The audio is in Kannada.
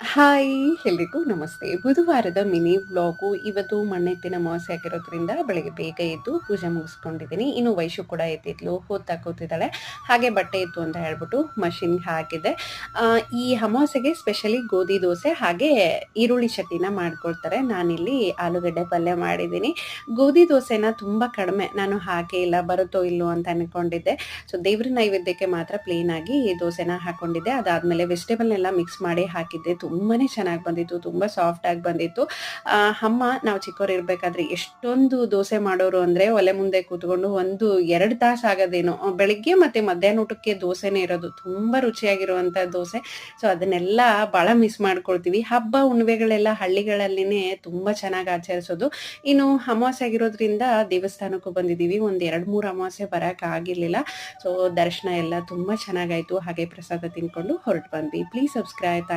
ಹಾಯ್! ಎಲ್ರಿಗೂ ನಮಸ್ತೆ. ಬುಧವಾರದ ಮಿನಿ ವ್ಲಾಗು. ಇವತ್ತು ಮಣ್ಣೆತ್ತಿನ ಅಮಾವಾಸ್ಯೆ ಆಗಿರೋದ್ರಿಂದ ಬೆಳಗ್ಗೆ ಬೇಗ ಎದ್ದು ಪೂಜೆ ಮುಗಿಸ್ಕೊಂಡಿದ್ದೀನಿ. ಇನ್ನು ವೈಶು ಕೂಡ ಎದ್ದಿದ್ಲು, ಓದ್ತಾ ಕೂತಿದ್ದಾಳೆ. ಹಾಗೆ ಬಟ್ಟೆ ಇತ್ತು ಅಂತ ಹೇಳ್ಬಿಟ್ಟು ಮಷಿನ್‌ಗೆ ಹಾಕಿದ್ದೆ. ಈ ಅಮಾವಾಸ್ಯೆಗೆ ಸ್ಪೆಷಲಿ ಗೋಧಿ ದೋಸೆ ಹಾಗೆ ಈರುಳ್ಳಿ ಚಟ್ನಿನ ಮಾಡ್ಕೊಳ್ತಾರೆ. ನಾನಿಲ್ಲಿ ಆಲೂಗಡ್ಡೆ ಪಲ್ಯ ಮಾಡಿದ್ದೀನಿ. ಗೋಧಿ ದೋಸೆನ ತುಂಬ ಕಡಿಮೆ ನಾನು ಹಾಕೇ ಇಲ್ಲ, ಬರುತ್ತೋ ಇಲ್ಲೋ ಅಂತ ಅನ್ಕೊಂಡಿದ್ದೆ. ಸೊ ದೇವ್ರ ನೈವೇದ್ಯಕ್ಕೆ ಮಾತ್ರ ಪ್ಲೇನ್ ಆಗಿ ದೋಸೆನ ಹಾಕೊಂಡಿದ್ದೆ. ಅದಾದ್ಮೇಲೆ ವೆಜಿಟೇಬಲ್‌ನೆಲ್ಲ ಮಿಕ್ಸ್ ಮಾಡಿ ಹಾಕಿದ್ದೆ. ತುಂಬಾನೇ ಚೆನ್ನಾಗಿ ಬಂದಿತ್ತು. ತುಂಬಾ ಸಾಫ್ಟ್ ಆಗಿ ಬಂದಿತ್ತು. ಅಮ್ಮ ನಾವು ಚಿಕ್ಕವರಿರ್ಬೇಕಾದ್ರೆ ಎಷ್ಟೊಂದು ದೋಸೆ ಮಾಡೋರು ಅಂದ್ರೆ ಒಲೆ ಮುಂದೆ ಕೂತ್ಕೊಂಡು 2 ತಾಸು ಆಗೋದೇನೋ. ಬೆಳಿಗ್ಗೆ ಮತ್ತೆ ಮಧ್ಯಾಹ್ನ ಊಟಕ್ಕೆ ದೋಸೆನೇ ಇರೋದು. ತುಂಬಾ ರುಚಿಯಾಗಿರುವಂತ ದೋಸೆ. ಸೊ ಅದನ್ನೆಲ್ಲ ಬಹಳ ಮಿಸ್ ಮಾಡ್ಕೊಳ್ತೀವಿ. ಹಬ್ಬ ಹುಣ್ಣಿಮೆಗಳೆಲ್ಲ ಹಳ್ಳಿಗಳಲ್ಲಿನೇ ತುಂಬಾ ಚೆನ್ನಾಗಿ ಆಚರಿಸೋದು. ಇನ್ನು ಅಮಾವಾಸ್ಯೆ ಆಗಿರೋದ್ರಿಂದ ದೇವಸ್ಥಾನಕ್ಕೂ ಬಂದಿದ್ದೀವಿ. ಒಂದ್ 2, 3 ಅಮಾವಾಸ್ಯೆ ಬರಕ್ ಆಗಿರ್ಲಿಲ್ಲ. ಸೊ ದರ್ಶನ ಎಲ್ಲ ತುಂಬಾ ಚೆನ್ನಾಗಾಯ್ತು. ಹಾಗೆ ಪ್ರಸಾದ ತಿನ್ಕೊಂಡು ಹೊರಟು ಬಂದ್ವಿ. Please subscribe.